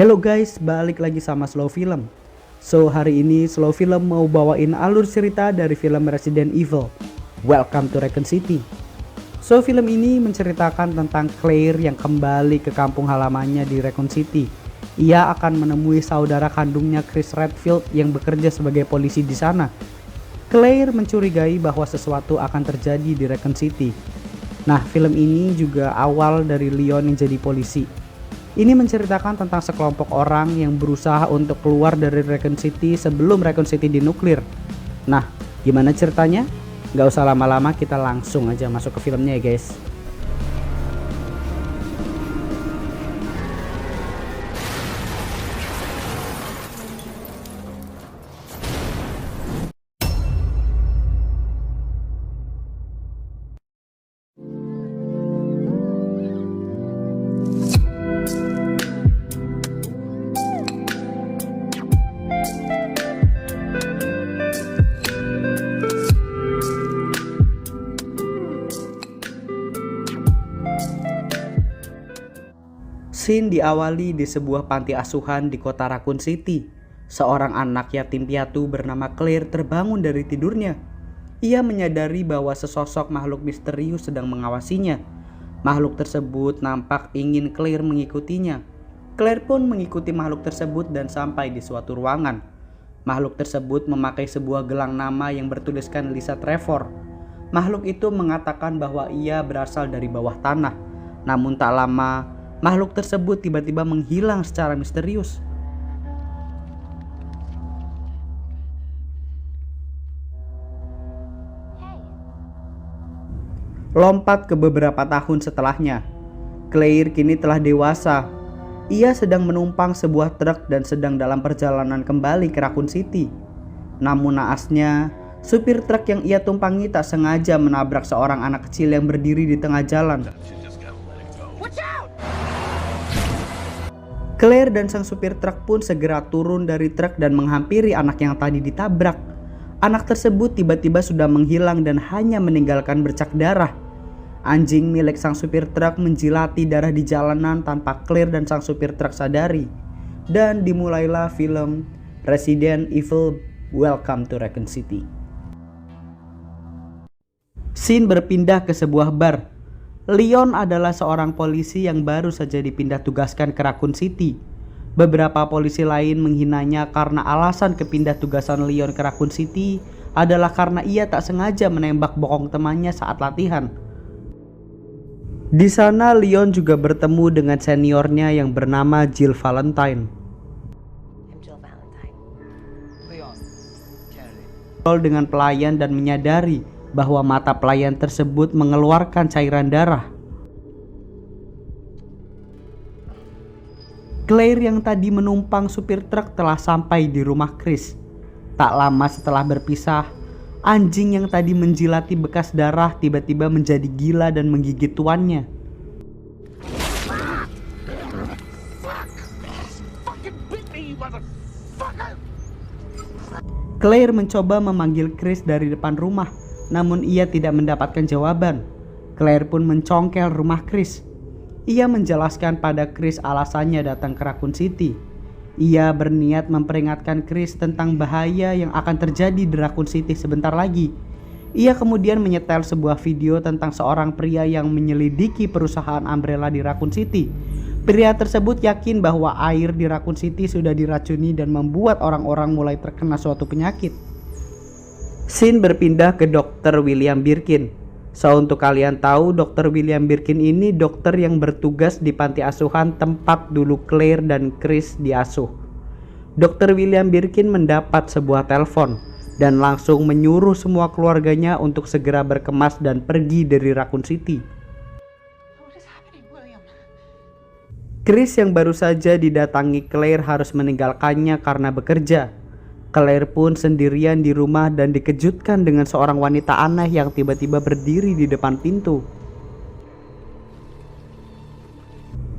Hello guys, balik lagi sama Slow Film. So hari ini Slow Film mau bawain alur cerita dari film Resident Evil, Welcome to Raccoon City. So film ini menceritakan tentang Claire yang kembali ke kampung halamannya di Raccoon City. Ia akan menemui saudara kandungnya Chris Redfield yang bekerja sebagai polisi di sana. Claire mencurigai bahwa sesuatu akan terjadi di Raccoon City. Nah, film ini juga awal dari Leon yang jadi polisi. Ini menceritakan tentang sekelompok orang yang berusaha untuk keluar dari Raccoon City sebelum Raccoon City dinuklir. Nah, gimana ceritanya? Gak usah lama-lama, kita langsung aja masuk ke filmnya ya guys. Scene diawali di sebuah panti asuhan di kota Raccoon City. Seorang anak yatim piatu bernama Claire terbangun dari tidurnya. Ia menyadari bahwa sesosok makhluk misterius sedang mengawasinya. Makhluk tersebut nampak ingin Claire mengikutinya. Claire pun mengikuti makhluk tersebut dan sampai di suatu ruangan. Makhluk tersebut memakai sebuah gelang nama yang bertuliskan Lisa Trevor. Makhluk itu mengatakan bahwa ia berasal dari bawah tanah. Namun tak lama, makhluk tersebut tiba-tiba menghilang secara misterius. Lompat ke beberapa tahun setelahnya, Claire kini telah dewasa. Ia sedang menumpang sebuah truk dan sedang dalam perjalanan kembali ke Raccoon City. Namun naasnya, supir truk yang ia tumpangi tak sengaja menabrak seorang anak kecil yang berdiri di tengah jalan. Claire dan sang supir truk pun segera turun dari truk dan menghampiri anak yang tadi ditabrak. Anak tersebut tiba-tiba sudah menghilang dan hanya meninggalkan bercak darah. Anjing milik sang supir truk menjilati darah di jalanan tanpa Claire dan sang supir truk sadari. Dan dimulailah film Resident Evil Welcome to Raccoon City. Scene berpindah ke sebuah bar. Leon adalah seorang polisi yang baru saja dipindah tugaskan ke Raccoon City. Beberapa polisi lain menghinanya karena alasan kepindah tugasan Leon ke Raccoon City adalah karena ia tak sengaja menembak bokong temannya saat latihan. Di sana Leon juga bertemu dengan seniornya yang bernama Jill Valentine. Leon dengan pelayan dan menyadari bahwa mata pelayan tersebut mengeluarkan cairan darah. Claire yang tadi menumpang supir truk telah sampai di rumah Chris. Tak lama setelah berpisah, anjing yang tadi menjilati bekas darah tiba-tiba menjadi gila dan menggigit tuannya. Claire mencoba memanggil Chris dari depan rumah, namun ia tidak mendapatkan jawaban. Claire pun mencongkel rumah Chris. Ia menjelaskan pada Chris alasannya datang ke Raccoon City. Ia berniat memperingatkan Chris tentang bahaya yang akan terjadi di Raccoon City sebentar lagi. Ia kemudian menyetel sebuah video tentang seorang pria yang menyelidiki perusahaan Umbrella di Raccoon City. Pria tersebut yakin bahwa air di Raccoon City sudah diracuni dan membuat orang-orang mulai terkena suatu penyakit. Scene berpindah ke Dr. William Birkin. So untuk kalian tahu, Dr. William Birkin ini dokter yang bertugas di panti asuhan tempat dulu Claire dan Chris diasuh. Dr. William Birkin mendapat sebuah telepon dan langsung menyuruh semua keluarganya untuk segera berkemas dan pergi dari Raccoon City. Chris yang baru saja didatangi Claire harus meninggalkannya karena bekerja. Claire pun sendirian di rumah dan dikejutkan dengan seorang wanita aneh yang tiba-tiba berdiri di depan pintu.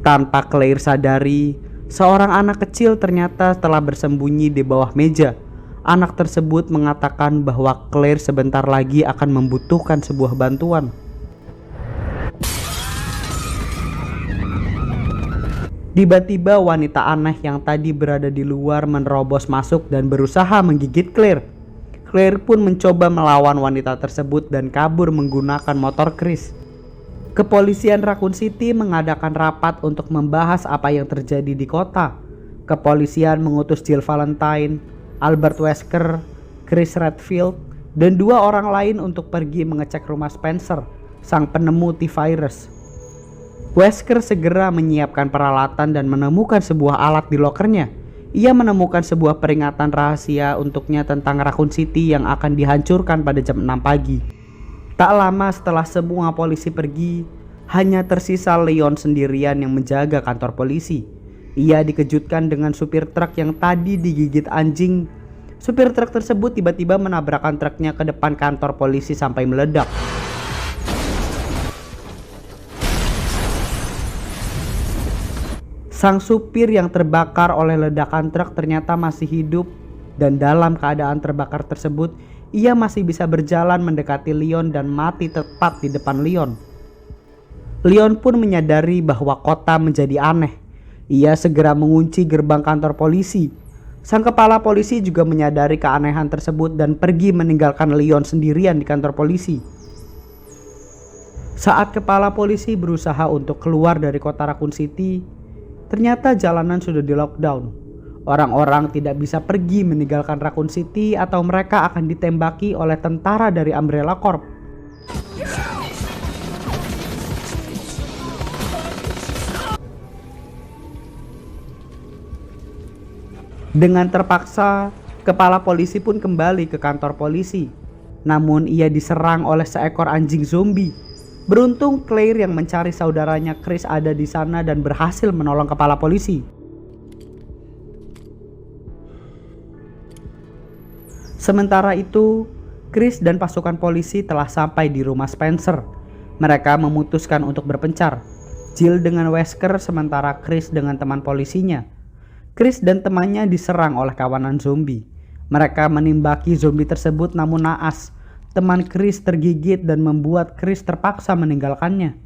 Tanpa Claire sadari, seorang anak kecil ternyata telah bersembunyi di bawah meja. Anak tersebut mengatakan bahwa Claire sebentar lagi akan membutuhkan sebuah bantuan. Tiba-tiba wanita aneh yang tadi berada di luar menerobos masuk dan berusaha menggigit Claire. Claire pun mencoba melawan wanita tersebut dan kabur menggunakan motor Chris. Kepolisian Raccoon City mengadakan rapat untuk membahas apa yang terjadi di kota. Kepolisian mengutus Jill Valentine, Albert Wesker, Chris Redfield, dan 2 orang lain untuk pergi mengecek rumah Spencer, sang penemu T-Virus. Wesker segera menyiapkan peralatan dan menemukan sebuah alat di lokernya. Ia menemukan sebuah peringatan rahasia untuknya tentang Raccoon City yang akan dihancurkan pada jam 6 pagi. Tak lama setelah semua polisi pergi, hanya tersisa Leon sendirian yang menjaga kantor polisi. Ia dikejutkan dengan supir truk yang tadi digigit anjing. Supir truk tersebut tiba-tiba menabrakkan truknya ke depan kantor polisi sampai meledak. Sang supir yang terbakar oleh ledakan truk ternyata masih hidup, dan dalam keadaan terbakar tersebut, ia masih bisa berjalan mendekati Leon dan mati tepat di depan Leon. Leon pun menyadari bahwa kota menjadi aneh. Ia segera mengunci gerbang kantor polisi. Sang kepala polisi juga menyadari keanehan tersebut dan pergi meninggalkan Leon sendirian di kantor polisi. Saat kepala polisi berusaha untuk keluar dari kota Raccoon City, ternyata jalanan sudah di lockdown. Orang-orang tidak bisa pergi meninggalkan Raccoon City atau mereka akan ditembaki oleh tentara dari Umbrella Corp. Dengan terpaksa, kepala polisi pun kembali ke kantor polisi. Namun ia diserang oleh seekor anjing zombie. Beruntung Claire yang mencari saudaranya Chris ada di sana dan berhasil menolong kepala polisi. Sementara itu, Chris dan pasukan polisi telah sampai di rumah Spencer. Mereka memutuskan untuk berpencar. Jill dengan Wesker sementara Chris dengan teman polisinya. Chris dan temannya diserang oleh kawanan zombie. Mereka menimbaki zombie tersebut namun naas. Teman Chris tergigit dan membuat Chris terpaksa meninggalkannya.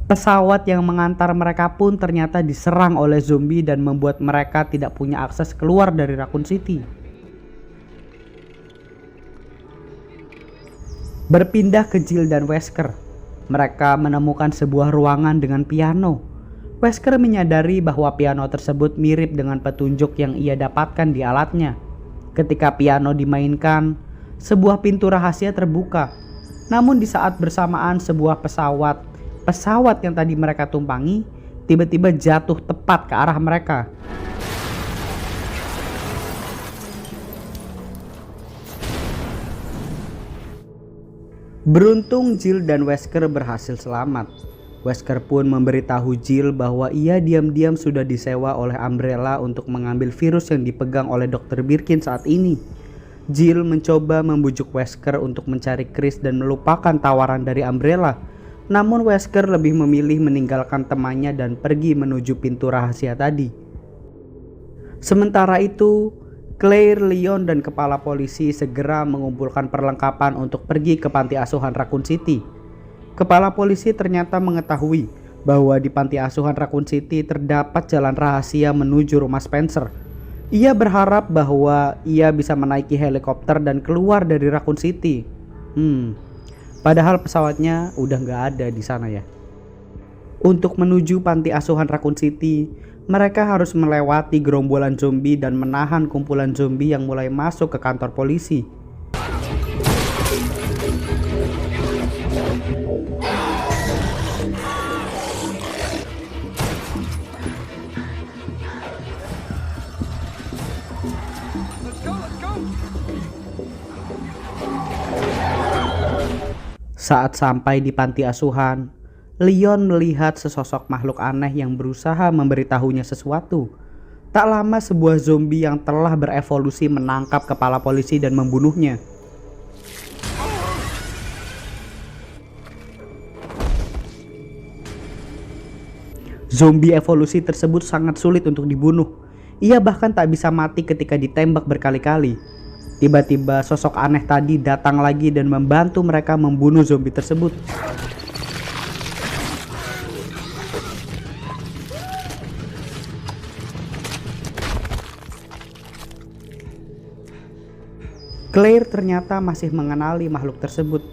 Pesawat yang mengantar mereka pun ternyata diserang oleh zombie dan membuat mereka tidak punya akses keluar dari Raccoon City. Berpindah ke Jill dan Wesker, mereka menemukan sebuah ruangan dengan piano. Wesker menyadari bahwa piano tersebut mirip dengan petunjuk yang ia dapatkan di alatnya. Ketika piano dimainkan, sebuah pintu rahasia terbuka. Namun di saat bersamaan sebuah pesawat yang tadi mereka tumpangi tiba-tiba jatuh tepat ke arah mereka. Beruntung Jill dan Wesker berhasil selamat. Wesker pun memberitahu Jill bahwa ia diam-diam sudah disewa oleh Umbrella untuk mengambil virus yang dipegang oleh Dr. Birkin saat ini. Jill mencoba membujuk Wesker untuk mencari Chris dan melupakan tawaran dari Umbrella. Namun Wesker lebih memilih meninggalkan temannya dan pergi menuju pintu rahasia tadi. Sementara itu, Claire, Leon, dan kepala polisi segera mengumpulkan perlengkapan untuk pergi ke panti asuhan Raccoon City. Kepala polisi ternyata mengetahui bahwa di panti asuhan Raccoon City terdapat jalan rahasia menuju rumah Spencer. Ia berharap bahwa ia bisa menaiki helikopter dan keluar dari Raccoon City. Padahal pesawatnya udah nggak ada di sana ya. Untuk menuju panti asuhan Raccoon City, mereka harus melewati gerombolan zombie dan menahan kumpulan zombie yang mulai masuk ke kantor polisi. Saat sampai di panti asuhan, Leon melihat sesosok makhluk aneh yang berusaha memberitahunya sesuatu. Tak lama sebuah zombie yang telah berevolusi menangkap kepala polisi dan membunuhnya. Zombie evolusi tersebut sangat sulit untuk dibunuh. Ia bahkan tak bisa mati ketika ditembak berkali-kali. Tiba-tiba sosok aneh tadi datang lagi dan membantu mereka membunuh zombie tersebut. Claire ternyata masih mengenali makhluk tersebut.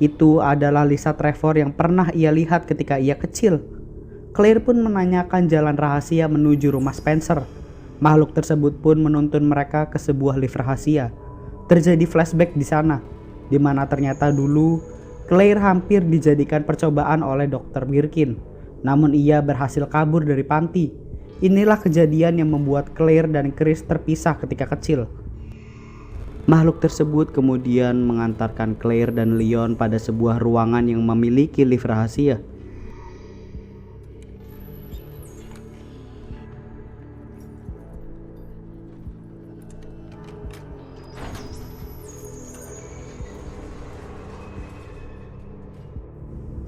Itu adalah Lisa Trevor yang pernah ia lihat ketika ia kecil. Claire pun menanyakan jalan rahasia menuju rumah Spencer. Makhluk tersebut pun menuntun mereka ke sebuah lift rahasia. Terjadi flashback di sana, di mana ternyata dulu Claire hampir dijadikan percobaan oleh Dr. Birkin. Namun ia berhasil kabur dari panti. Inilah kejadian yang membuat Claire dan Chris terpisah ketika kecil. Makhluk tersebut kemudian mengantarkan Claire dan Leon pada sebuah ruangan yang memiliki lift rahasia.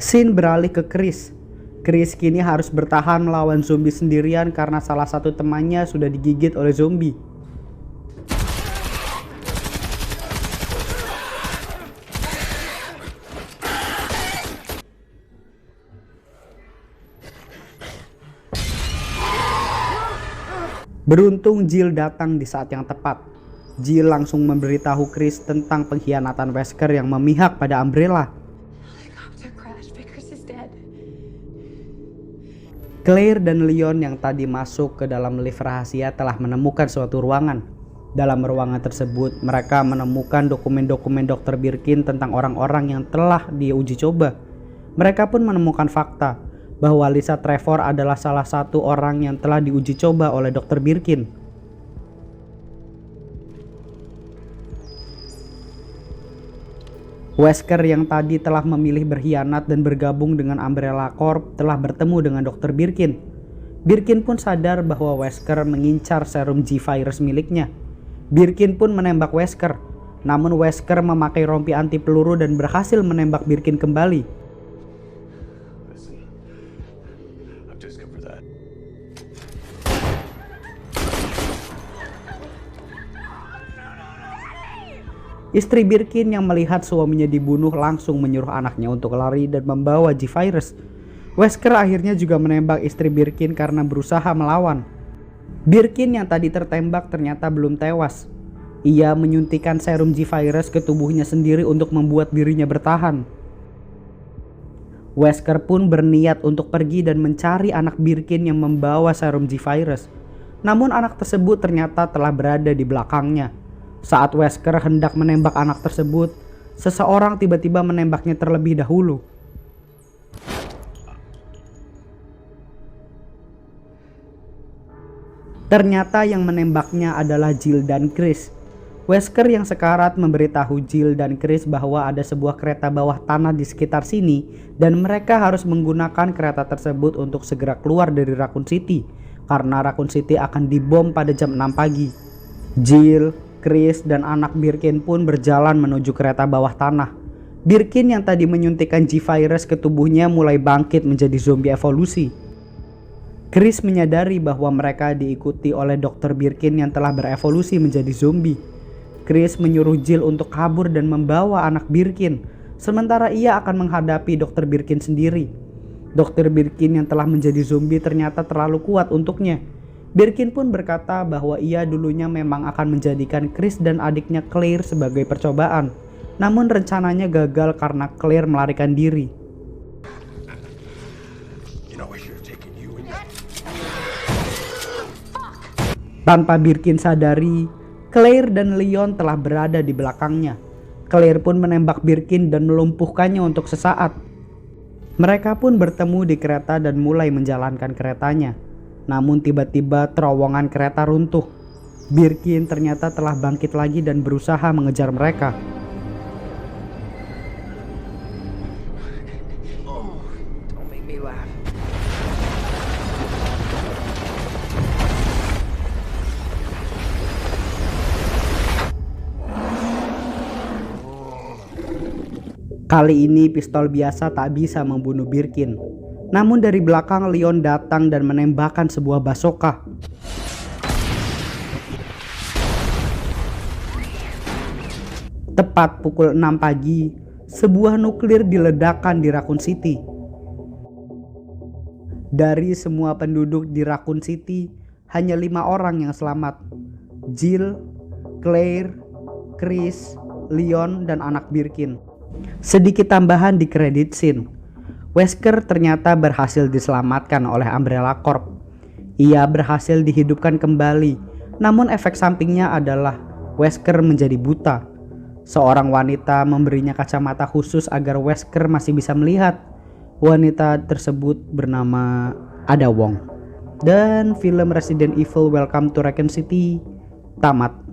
Scene beralih ke Chris. Chris kini harus bertahan melawan zombie sendirian karena salah satu temannya sudah digigit oleh zombie. Beruntung Jill datang di saat yang tepat. Jill langsung memberitahu Chris tentang pengkhianatan Wesker yang memihak pada Umbrella. Claire dan Leon yang tadi masuk ke dalam lift rahasia telah menemukan suatu ruangan. Dalam ruangan tersebut, mereka menemukan dokumen-dokumen Dr. Birkin tentang orang-orang yang telah diuji coba. Mereka pun menemukan fakta bahwa Lisa Trevor adalah salah satu orang yang telah diuji coba oleh Dr. Birkin. Wesker yang tadi telah memilih berkhianat dan bergabung dengan Umbrella Corp telah bertemu dengan Dr. Birkin. Birkin pun sadar bahwa Wesker mengincar serum G-Virus miliknya. Birkin pun menembak Wesker, namun Wesker memakai rompi anti peluru dan berhasil menembak Birkin kembali. Istri Birkin yang melihat suaminya dibunuh langsung menyuruh anaknya untuk lari dan membawa G-Virus. Wesker akhirnya juga menembak istri Birkin karena berusaha melawan. Birkin yang tadi tertembak ternyata belum tewas. Ia menyuntikkan serum G-Virus ke tubuhnya sendiri untuk membuat dirinya bertahan. Wesker pun berniat untuk pergi dan mencari anak Birkin yang membawa serum G-Virus. Namun anak tersebut ternyata telah berada di belakangnya. Saat Wesker hendak menembak anak tersebut, seseorang tiba-tiba menembaknya terlebih dahulu. Ternyata yang menembaknya adalah Jill dan Chris. Wesker yang sekarat memberitahu Jill dan Chris bahwa ada sebuah kereta bawah tanah di sekitar sini dan mereka harus menggunakan kereta tersebut untuk segera keluar dari Raccoon City karena Raccoon City akan dibom pada jam 6 pagi. Jill, Chris, dan anak Birkin pun berjalan menuju kereta bawah tanah. Birkin yang tadi menyuntikkan G-Virus ke tubuhnya mulai bangkit menjadi zombie evolusi. Chris menyadari bahwa mereka diikuti oleh Dr. Birkin yang telah berevolusi menjadi zombie. Chris menyuruh Jill untuk kabur dan membawa anak Birkin, sementara ia akan menghadapi Dr. Birkin sendiri. Dr. Birkin yang telah menjadi zombie ternyata terlalu kuat untuknya. Birkin pun berkata bahwa ia dulunya memang akan menjadikan Chris dan adiknya Claire sebagai percobaan. Namun rencananya gagal karena Claire melarikan diri. Tanpa Birkin sadari, Claire dan Leon telah berada di belakangnya. Claire pun menembak Birkin dan melumpuhkannya untuk sesaat. Mereka pun bertemu di kereta dan mulai menjalankan keretanya. Namun tiba-tiba terowongan kereta runtuh. Birkin ternyata telah bangkit lagi dan berusaha mengejar mereka. Kali ini pistol biasa tak bisa membunuh Birkin. Namun dari belakang Leon datang dan menembakkan sebuah basoka. Tepat pukul 6 pagi, sebuah nuklir diledakkan di Raccoon City. Dari semua penduduk di Raccoon City, hanya 5 orang yang selamat. Jill, Claire, Chris, Leon, dan anak Birkin. Sedikit tambahan di credit scene. Wesker ternyata berhasil diselamatkan oleh Umbrella Corp. Ia berhasil dihidupkan kembali, namun efek sampingnya adalah Wesker menjadi buta. Seorang wanita memberinya kacamata khusus agar Wesker masih bisa melihat. Wanita tersebut bernama Ada Wong. Dan film Resident Evil Welcome to Raccoon City tamat.